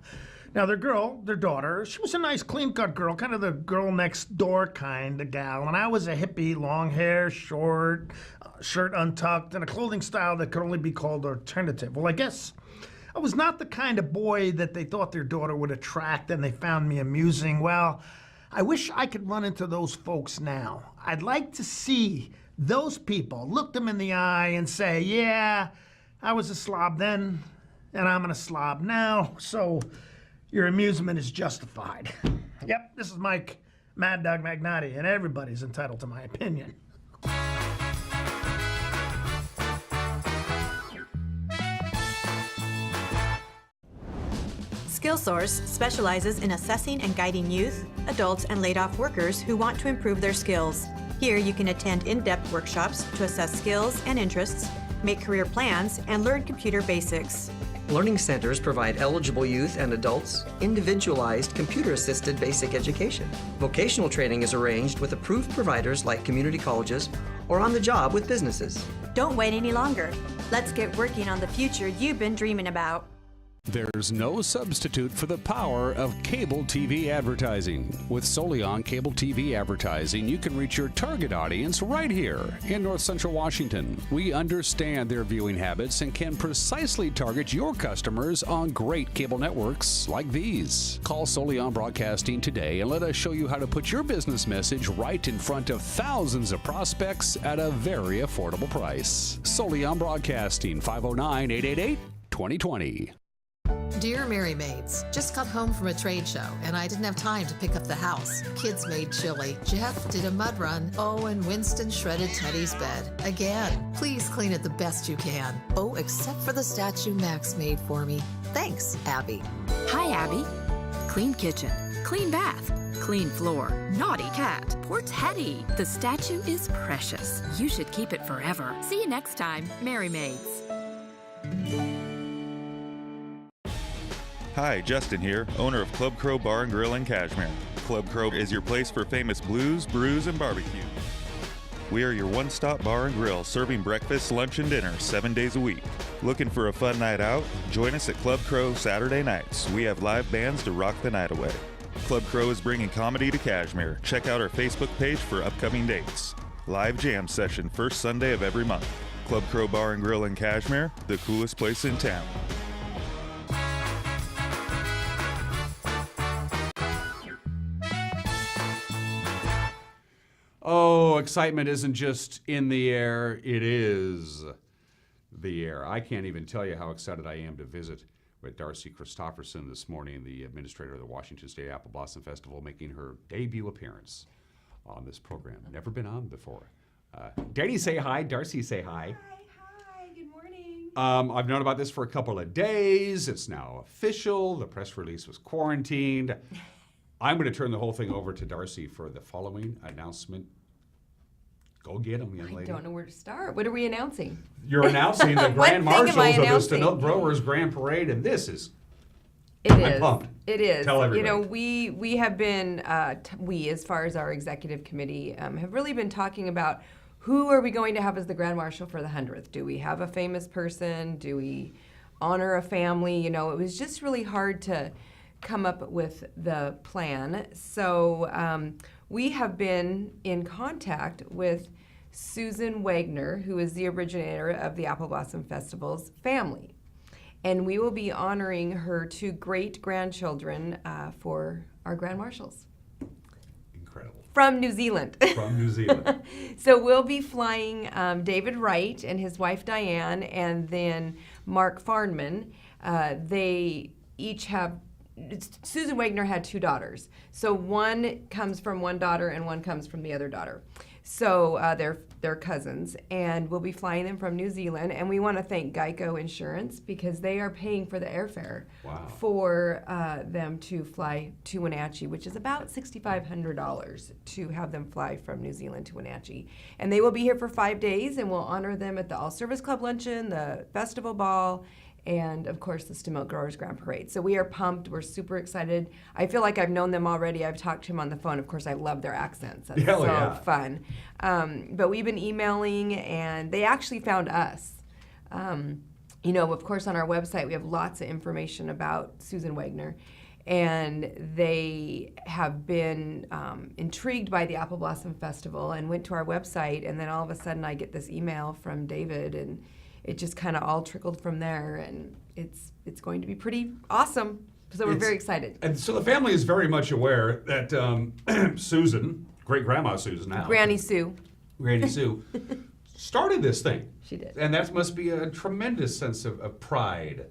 Now, their daughter, she was a nice clean-cut girl, kind of the girl next door kind of gal, and I was a hippie, long hair, short, shirt untucked, and a clothing style that could only be called alternative. Well, I guess I was not the kind of boy that they thought their daughter would attract, and they found me amusing. Well, I wish I could run into those folks now. I'd like to see those people look them in the eye and say, yeah, I was a slob then, and I'm a slob now, so your amusement is justified. Yep, this is Mike Mad Dog Magnotti, and everybody's entitled to my opinion. SkillSource specializes in assessing and guiding youth, adults, and laid-off workers who want to improve their skills. Here you can attend in-depth workshops to assess skills and interests, make career plans, and learn computer basics. Learning centers provide eligible youth and adults individualized computer-assisted basic education. Vocational training is arranged with approved providers like community colleges or on the job with businesses. Don't wait any longer. Let's get working on the future you've been dreaming about. There's no substitute for the power of cable TV advertising. With solely on cable TV advertising, you can reach your target audience right here in North Central Washington. We understand their viewing habits and can precisely target your customers on great cable networks like these. Call Solely On Broadcasting today and let us show you how to put your business message right in front of thousands of prospects at a very affordable price. Solely On Broadcasting, 509-888-2020. Dear Mary Maids, just got home from a trade show and I didn't have time to pick up the house. Kids made chili. Jeff did a mud run. Oh, and Winston shredded Teddy's bed. Again, please clean it the best you can. Oh, except for the statue Max made for me. Thanks, Abby. Hi, Abby. Clean kitchen, clean bath, clean floor, naughty cat, poor Teddy. The statue is precious. You should keep it forever. See you next time, Mary Maids. Hi, Justin here, owner of Club Crow Bar and Grill in Cashmere. Club Crow is your place for famous blues, brews, and barbecue. We are your one-stop bar and grill, serving breakfast, lunch, and dinner 7 days a week. Looking for a fun night out? Join us at Club Crow Saturday nights. We have live bands to rock the night away. Club Crow is bringing comedy to Cashmere. Check out our Facebook page for upcoming dates. Live jam session first Sunday of every month. Club Crow Bar and Grill in Cashmere, the coolest place in town. Oh, excitement isn't just in the air, it is the air. I can't even tell you how excited I am to visit with Darci Christoferson this morning, the administrator of the Washington State Apple Blossom Festival, making her debut appearance on this program. Never been on before. Danny, say hi. Darci, say hi. Hi, good morning. I've known about this for a couple of days. It's now official. The press release was quarantined. I'm going to turn the whole thing over to Darci for the following announcement. Go get them, young lady. I don't know where to start. What are we announcing? You're announcing the Grand Marshals of the Stemilt Growers Grand Parade, and this is... I'm pumped. It is. Tell everybody. You know, we have been, we, as far as our executive committee, have really been talking about who are we going to have as the Grand Marshal for the 100th? Do we have a famous person? Do we honor a family? You know, it was just really hard to come up with the plan. So we have been in contact with Susan Wagner, who is the originator of the Apple Blossom Festival's family. And we will be honoring her two great-grandchildren for our Grand Marshals. Incredible. From New Zealand. From New Zealand. So we'll be flying David Wright and his wife Diane, and then Mark Farnman. They each have... Susan Wagner had two daughters. So one comes from one daughter and one comes from the other daughter. So they're cousins, and we'll be flying them from New Zealand. And we want to thank Geico Insurance because they are paying for the airfare for them to fly to Wenatchee, which is about $6,500 to have them fly from New Zealand to Wenatchee. And they will be here for 5 days, and we'll honor them at the All Service Club Luncheon, the Festival Ball, and of course the Stemilt Growers Grand Parade. So we are pumped, we're super excited. I feel like I've known them already. I've talked to them on the phone. Of course, I love their accents. That's fun. But we've been emailing, and they actually found us. You know, of course, on our website, we have lots of information about Susan Wagner, and they have been intrigued by the Apple Blossom Festival and went to our website, and then all of a sudden I get this email from David, and it just kind of all trickled from there, and it's going to be pretty awesome. So we're very excited. And so the family is very much aware that Susan, great-grandma Susan now. Granny Sue. Granny Sue started this thing. She did. And that must be a tremendous sense of pride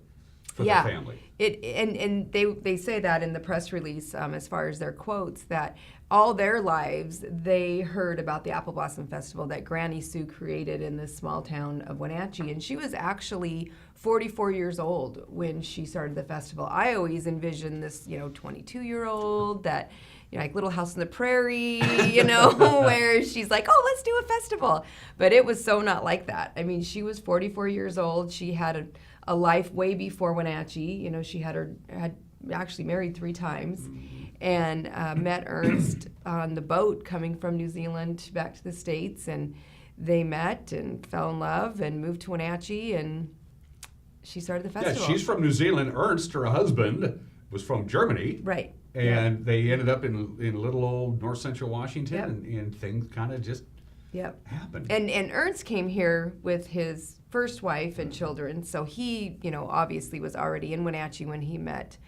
for the family. And they say that in the press release, as far as their quotes, that all their lives they heard about the Apple Blossom Festival that Granny Sue created in this small town of Wenatchee. And she was actually 44 years old when she started the festival. I always envisioned this, 22-year-old that, like Little House on the Prairie, where she's like, oh, let's do a festival. But it was so not like that. I mean, she was 44 years old. She had a life way before Wenatchee. She had actually married 3 times and met Ernst on the boat coming from New Zealand back to the States, and they met and fell in love and moved to Wenatchee, and she started the festival. Yeah, she's from New Zealand. Ernst, her husband, was from Germany. Right. And they ended up in little old north central Washington, and things kind of just happened. And Ernst came here with his first wife and children, so he, obviously was already in Wenatchee when he met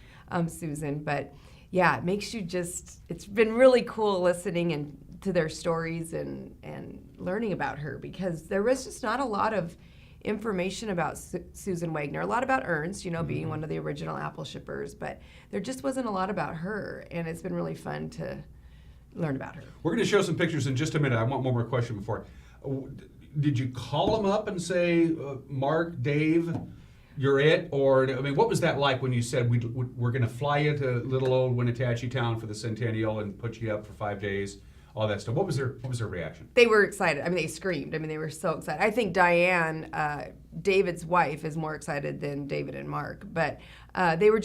Susan. But yeah, it makes you it's been really cool listening to their stories and learning about her, because there was just not a lot of information about Susan Wagner, a lot about Ernst, being one of the original apple shippers, but there just wasn't a lot about her, and it's been really fun to learn about her. We're going to show some pictures in just a minute. I want one more question before. Did you call them up and say, Mark, Dave, you're it? Or, what was that like when you said we're going to fly you to little old Wenatchee town for the centennial and put you up for 5 days? All that stuff. What was their reaction? They were excited. They screamed. They were so excited. I think Diane, David's wife, is more excited than David and Mark. But they were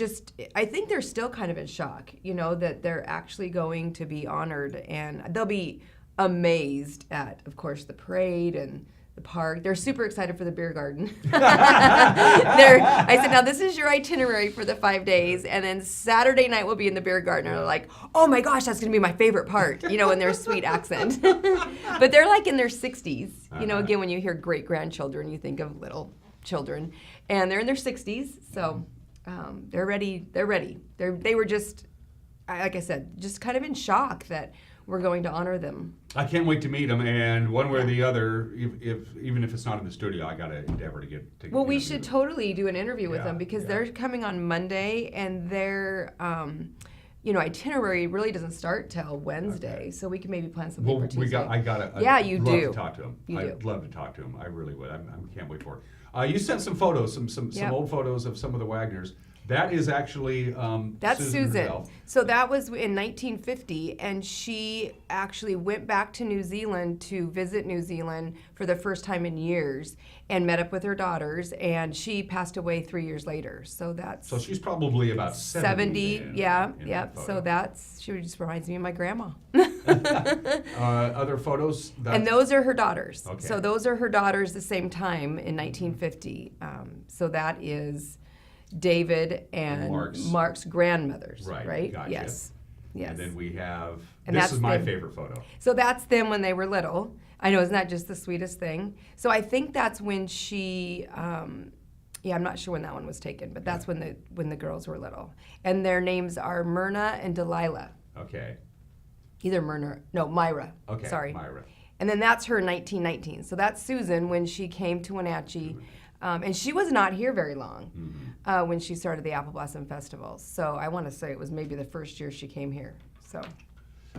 I think they're still kind of in shock, that they're actually going to be honored. And they'll be amazed at, of course, the parade and the park. They're super excited for the beer garden. I said, now this is your itinerary for the 5 days, and then Saturday night we'll be in the beer garden. And they're like, oh my gosh, that's going to be my favorite part, in their sweet accent. But they're like in their 60s. Again, when you hear great-grandchildren, you think of little children. And they're in their 60s, so they're ready. They're ready. They were just, like I said, just kind of in shock that we're going to honor them. I can't wait to meet them, and one way or the other, even if it's not in the studio, I got to endeavor to get. Well, we should totally do an interview with them, because they're coming on Monday, and their itinerary really doesn't start till Wednesday, so we can maybe plan something for Tuesday. I'd love to talk to them. I'd love to talk to them. I really would. I can't wait for it. You sent some photos, some old photos of some of the Wagners. That is actually that's Susan. Herself. So that was in 1950, and she actually went back to New Zealand to visit New Zealand for the first time in years, and met up with her daughters, and she passed away 3 years later. So she's probably about 70. Yep. So she just reminds me of my grandma. Other photos? And those are her daughters. Okay. So those are her daughters the same time in 1950. So that is David and Mark's grandmothers, right? Gotcha. Yes. And then we have, and this is my favorite photo. So that's them when they were little. I know, isn't that just the sweetest thing? So I think that's when she, I'm not sure when that one was taken, but that's when the girls were little. And their names are Myrna and Delilah. Okay. Either Myra. Okay, sorry. Myra. And then that's her 1919. So that's Susan when she came to Wenatchee. And she was not here very long when she started the Apple Blossom Festival. So I want to say it was maybe the first year she came here. So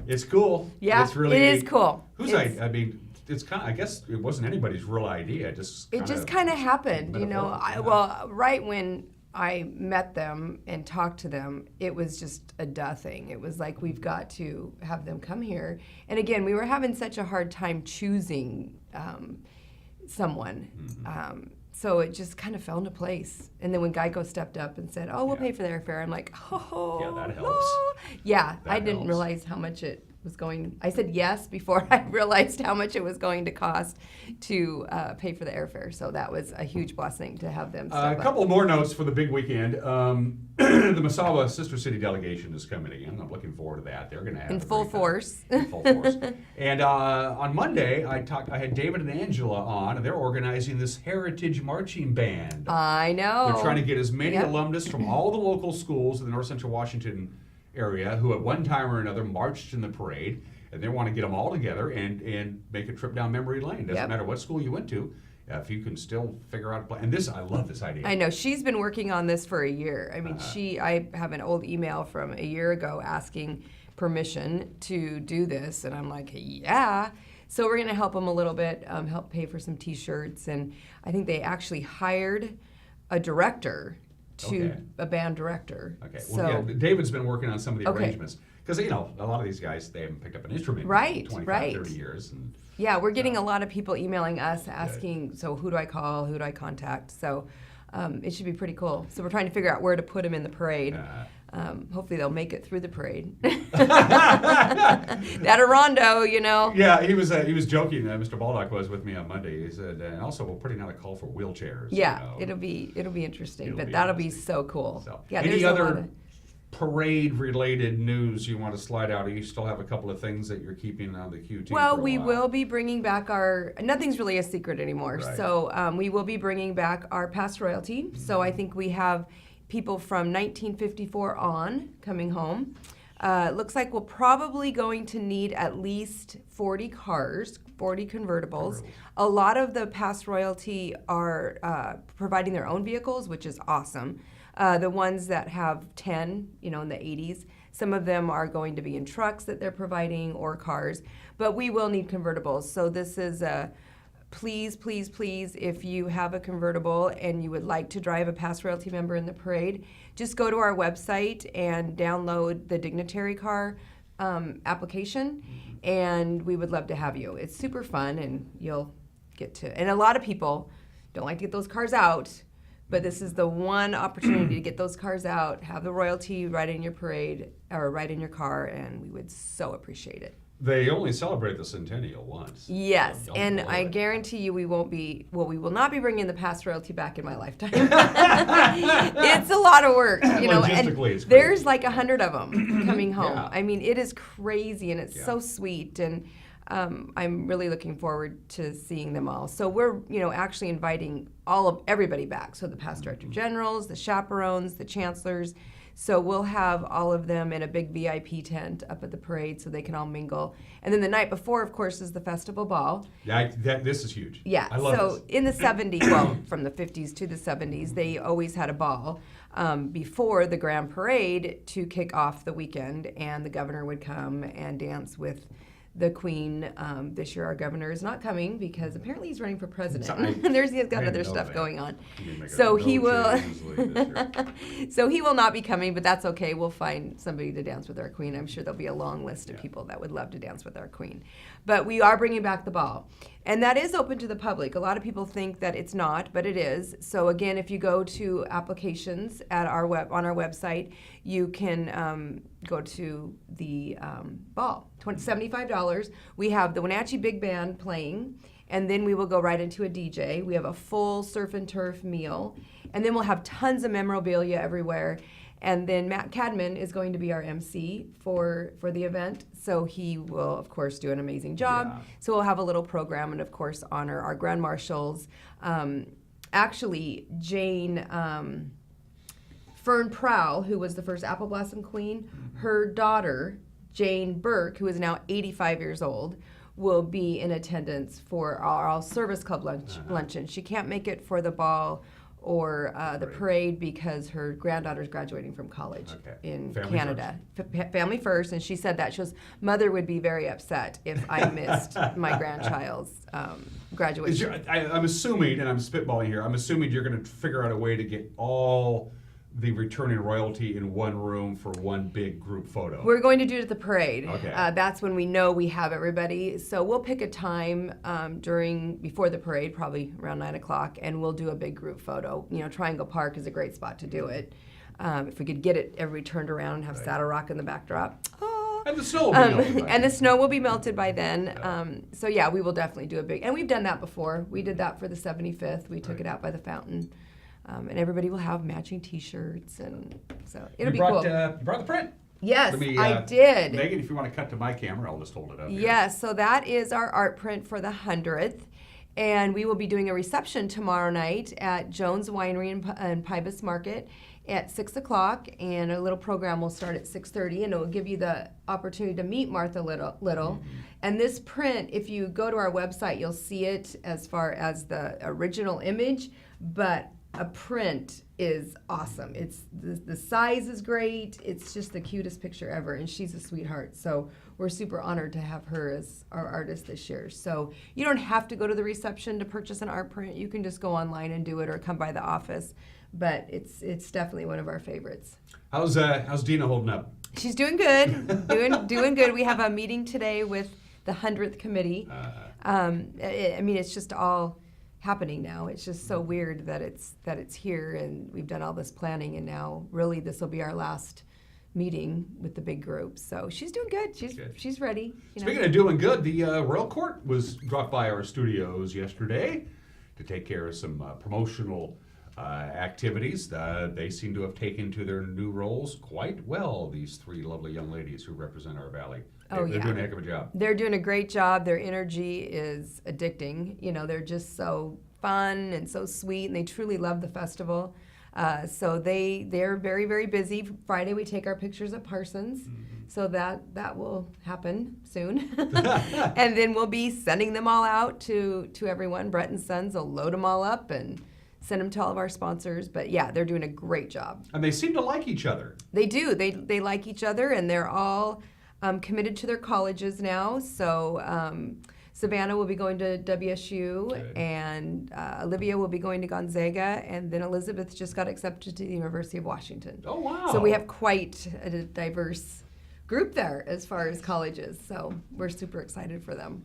it's cool. Yeah, it's really, it is cool. It's kind of, I guess it wasn't anybody's real idea. It just kind of happened, right when I met them and talked to them, it was just a duh thing. It was like, we've got to have them come here. And again, we were having such a hard time choosing someone. So it just kind of fell into place. And then when Geico stepped up and said, we'll pay for the airfare, I'm like, yeah, that helps. Yeah, I didn't realize how much it was going. I said yes before I realized how much it was going to cost to pay for the airfare. So that was a huge blessing to have them step up. A couple more notes for the big weekend. The Masawa Sister City delegation is coming in. I'm looking forward to that. They're going to have in full force. In full force. And on Monday, I had David and Angela on, and they're organizing this Heritage Marching Band. I know. They're trying to get as many alumnus from all the local schools in the North Central Washington area who at one time or another marched in the parade, and they want to get them all together and make a trip down memory lane. Doesn't matter what school you went to, if you can still figure out a plan. And I love this idea. I know, she's been working on this for a year. I mean, I have an old email from a year ago asking permission to do this, and I'm like, yeah. So we're going to help them a little bit, help pay for some t-shirts, and I think they actually hired a director a band director. Okay. Well, David's been working on some of the arrangements because a lot of these guys, they haven't picked up an instrument in 25, 30 years. And, we're getting a lot of people emailing us asking, so who do I call? Who do I contact? So it should be pretty cool. So we're trying to figure out where to put them in the parade. Hopefully they'll make it through the parade. That a rondo, you know. Yeah, he was joking. Mr. Baldock was with me on Monday. He said, and also we're putting out a call for wheelchairs. Yeah, you know. it'll be interesting, but be that'll be so cool. So, yeah. Any there's a lot other of- parade-related news you want to slide out? Or you still have a couple of things that you're keeping on the QT? Well, for a we while? will be bringing back nothing's really a secret anymore. Right. So we will be bringing back our past royalty. So I think we have people from 1954 on coming home. Looks like we're probably going to need at least 40 cars, 40 convertibles. A lot of the past royalty are providing their own vehicles, which is awesome. The ones that have 10, in the 80s, some of them are going to be in trucks that they're providing or cars, but we will need convertibles. So this is please, please, please, if you have a convertible and you would like to drive a past royalty member in the parade, just go to our website and download the dignitary car application, and we would love to have you. It's super fun, and you'll get to, and a lot of people don't like to get those cars out, but this is the one opportunity to get those cars out, have the royalty right in your parade, or right in your car, and we would so appreciate it. They only celebrate the centennial once. Yes, so and blow I it. guarantee you we will not be bringing the past royalty back in my lifetime. It's a lot of work, and Logistically, it's there's like 100 of them coming home. Yeah. I mean, it is crazy, and it's so sweet, and I'm really looking forward to seeing them all. So we're, actually inviting everybody back. So the past director generals, the chaperones, the chancellors. So we'll have all of them in a big VIP tent up at the parade so they can all mingle. And then the night before, of course, is the festival ball. Yeah, this is huge. Yeah, I love so this. in the 70s, well, from the 50s to the 70s, they always had a ball before the Grand Parade to kick off the weekend, and the governor would come and dance with the Queen. This year our governor is not coming because apparently he's running for president. He's got other stuff going on. So he will so he will not be coming, but that's okay. We'll find somebody to dance with our Queen. I'm sure there'll be a long list of people that would love to dance with our Queen. But we are bringing back the ball. And that is open to the public. A lot of people think that it's not, but it is. So again, if you go to applications at on our website, you can go to the ball. $75. We have the Wenatchee Big Band playing, and then we will go right into a DJ. We have a full surf and turf meal, and then we'll have tons of memorabilia everywhere. And then Matt Cadman is going to be our MC for the event. So he will, of course, do an amazing job. Yeah. So we'll have a little program and, of course, honor our Grand Marshals. Actually, Jane Fern Prowl, who was the first Apple Blossom Queen, her daughter, Jane Burke, who is now 85 years old, will be in attendance for our All Service Club luncheon. She can't make it for the ball or the parade because her granddaughter's graduating from college in Canada. Family first, and she said that. She goes, Mother would be very upset if I missed my grandchild's graduation. I'm assuming, and I'm spitballing here, I'm assuming you're going to figure out a way to get all the returning royalty in one room for one big group photo. We're going to do it at the parade. Okay. That's when we know we have everybody. So we'll pick a time before the parade, probably around 9 o'clock, and we'll do a big group photo. Triangle Park is a great spot to do it. If we could get it turned around and have Saddle Rock in the backdrop. And the snow will be melted by then. And the snow will be melted by then. So yeah, we will definitely do a big, and we've done that before. We did that for the 75th. We took it out by the fountain. And everybody will have matching T-shirts, and so it'll be cool. You brought the print. Yes, I did. Megan, if you want to cut to my camera, I'll just hold it up. Yes, so that is our art print for the 100th, and we will be doing a reception tomorrow night at Jones Winery in Pybus Market at 6 o'clock, and a little program will start at 6:30, and it will give you the opportunity to meet Martha Little. Mm-hmm. And this print, if you go to our website, you'll see it as far as the original image, but a print is awesome. It's the size is great. It's just the cutest picture ever, and she's a sweetheart. So we're super honored to have her as our artist this year. So you don't have to go to the reception to purchase an art print. You can just go online and do it, or come by the office. But it's definitely one of our favorites. How's Dina holding up? She's doing good. doing good. We have a meeting today with the 100th committee. It's just all happening now. It's just so weird that it's here, and we've done all this planning, and now really this will be our last meeting with the big group. So she's doing good. She's ready. Speaking of doing good, the Royal Court was dropped by our studios yesterday to take care of some promotional activities. They seem to have taken to their new roles quite well, these three lovely young ladies who represent our valley. They're doing a heck of a job. They're doing a great job. Their energy is addicting. They're just so fun and so sweet, and they truly love the festival. So they're very, very busy. Friday we take our pictures at Parsons, so that will happen soon. And then we'll be sending them all out to everyone. Brett and Sons will load them all up and send them to all of our sponsors. But yeah, they're doing a great job. And they seem to like each other. They do. They like each other, and they're all committed to their colleges now. So Savannah will be going to WSU, and Olivia will be going to Gonzaga, and then Elizabeth just got accepted to the University of Washington. Oh, wow. So we have quite a diverse group there as far as colleges, so we're super excited for them.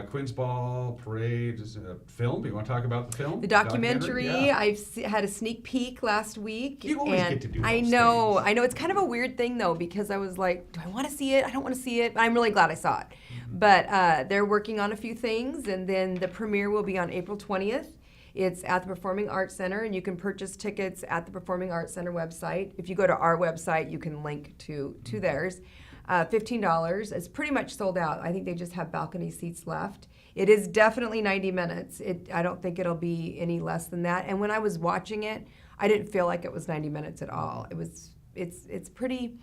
Quinn's Ball Parade is a film. Do you want to talk about the film? The documentary. Yeah. I've had a sneak peek last week. You always get to do those I know. It's kind of a weird thing though, because I was like, do I want to see it? I don't want to see it. I'm really glad I saw it. But they're working on a few things, and then the premiere will be on April 20th. It's at the Performing Arts Center, and you can purchase tickets at the Performing Arts Center website. If you go to our website, you can link to theirs. $15. It's pretty much sold out. I think they just have balcony seats left. It is definitely 90 minutes. I don't think it'll be any less than that. And when I was watching it, I didn't feel like it was 90 minutes at all. It's pretty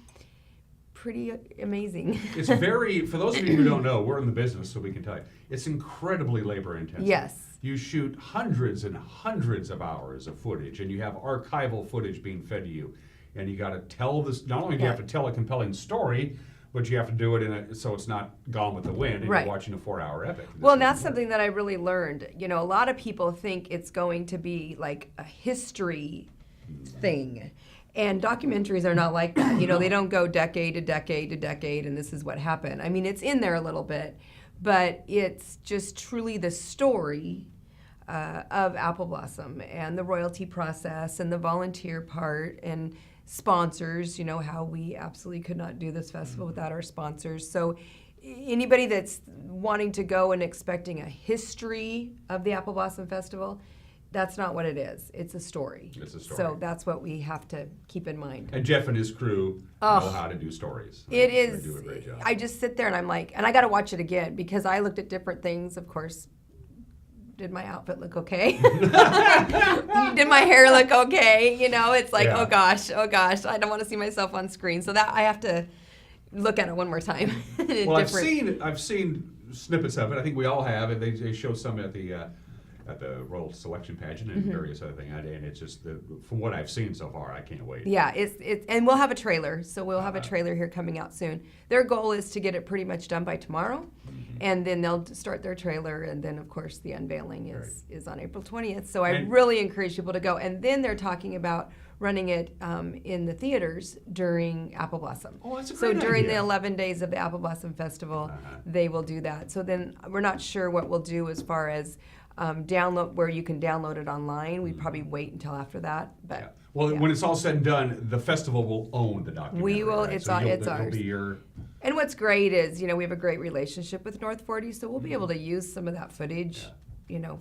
amazing. It's very, for those of you who don't know, we're in the business, so we can tell you, it's incredibly labor intensive. Yes. You shoot hundreds and hundreds of hours of footage, and you have archival footage being fed to you. And you got to tell this, not only do you have to tell a compelling story, but you have to do it so it's not Gone with the Wind, and you're watching a 4-hour epic. Well, and that's something that I really learned. A lot of people think it's going to be like a history thing. And documentaries are not like that. They don't go decade to decade to decade, and this is what happened. I mean, it's in there a little bit, but it's just truly the story of Apple Blossom and the royalty process and the volunteer part and sponsors, how we absolutely could not do this festival without our sponsors. So anybody that's wanting to go and expecting a history of the Apple Blossom Festival, that's not what it is. It's a story. It's a story. So that's what we have to keep in mind. And Jeff and his crew know how to do stories. It They is. do a great job. I just sit there and I'm like, and I got to watch it again because I looked at different things, of course. Did my outfit look okay? Did my hair look okay? It's like, oh gosh, I don't want to see myself on screen. So that I have to look at it one more time. Well, I've seen snippets of it. I think we all have, and they show some at the Royal Selection Pageant and various other things. And it's just from what I've seen so far, I can't wait. Yeah, it's and we'll have a trailer. So we'll have a trailer here coming out soon. Their goal is to get it pretty much done by tomorrow, and then they'll start their trailer, and then of course the unveiling is on April 20th. So I really encourage people to go. And then they're talking about running it in the theaters during Apple Blossom. Oh, that's a great So during idea. the 11 days of the Apple Blossom Festival, they will do that. So then we're not sure what we'll do as far as download where you can download it online. We probably wait until after that. But Well, when it's all said and done, the festival will own the documentary. we will. Right? It's So it's it'll ours. be your. And what's great is we have a great relationship with North 40, so we'll be able to use some of that footage,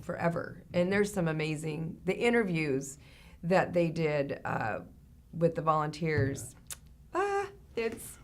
forever. And there's some amazing interviews that they did with the volunteers.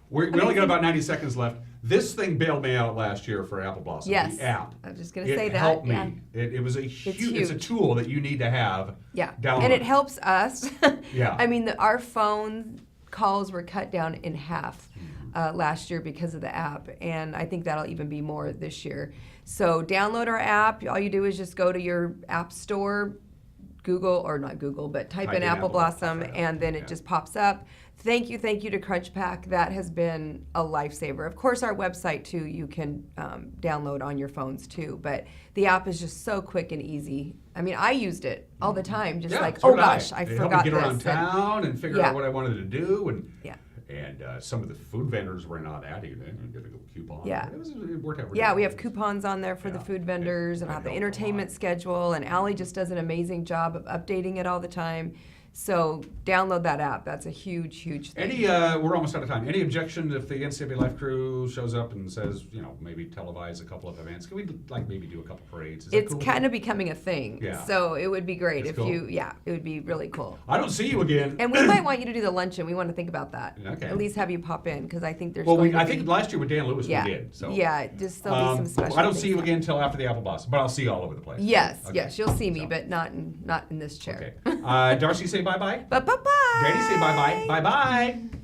We only got about 90 seconds left. This thing bailed me out last year for Apple Blossom. Yes. The app. I was just going to say that. It helped me. Yeah. It was a huge. It's a tool that you need to have. Yeah. Download. And it helps us. Yeah. I mean, our phone calls were cut down in half last year because of the app, and I think that'll even be more this year. So download our app. All you do is just go to your app store, Google, or not Google, but type in Apple Blossom, and then it just pops up. Thank you to CrunchPack. That has been a lifesaver. Of course, our website, too, you can download on your phones, too. But the app is just so quick and easy. I mean, I used it all the time, just like, oh, gosh, I forgot this. It helped me get around this. town and figure out what I wanted to do. And some of the food vendors were not at it. Get a coupon. Yeah. It worked out really Yeah, well. we have coupons on there for the food vendors and have the entertainment schedule. And Allie just does an amazing job of updating it all the time. So download that app. That's a huge, huge thing. Any, we're almost out of time. Any objection if the NCW Life crew shows up and says, maybe televise a couple of events? Can we maybe do a couple parades? Is that It's cool? kind of becoming a thing. Yeah. So it would be great That's if cool. it would be really cool. I don't see you again. And we might want you to do the luncheon. We want to think about that. Okay. At least have you pop in because I think there's. Well, going to I be- think last year with Dan Lewis yeah. we did. So Yeah, just there'll be some special. I don't things see you again until after the Apple Blossom, but I'll see you all over the place. Yes, Okay. yes, you'll see me, but not in this chair. Okay. Darci, say bye-bye. Bye-bye. Grady, say bye-bye. Bye-bye.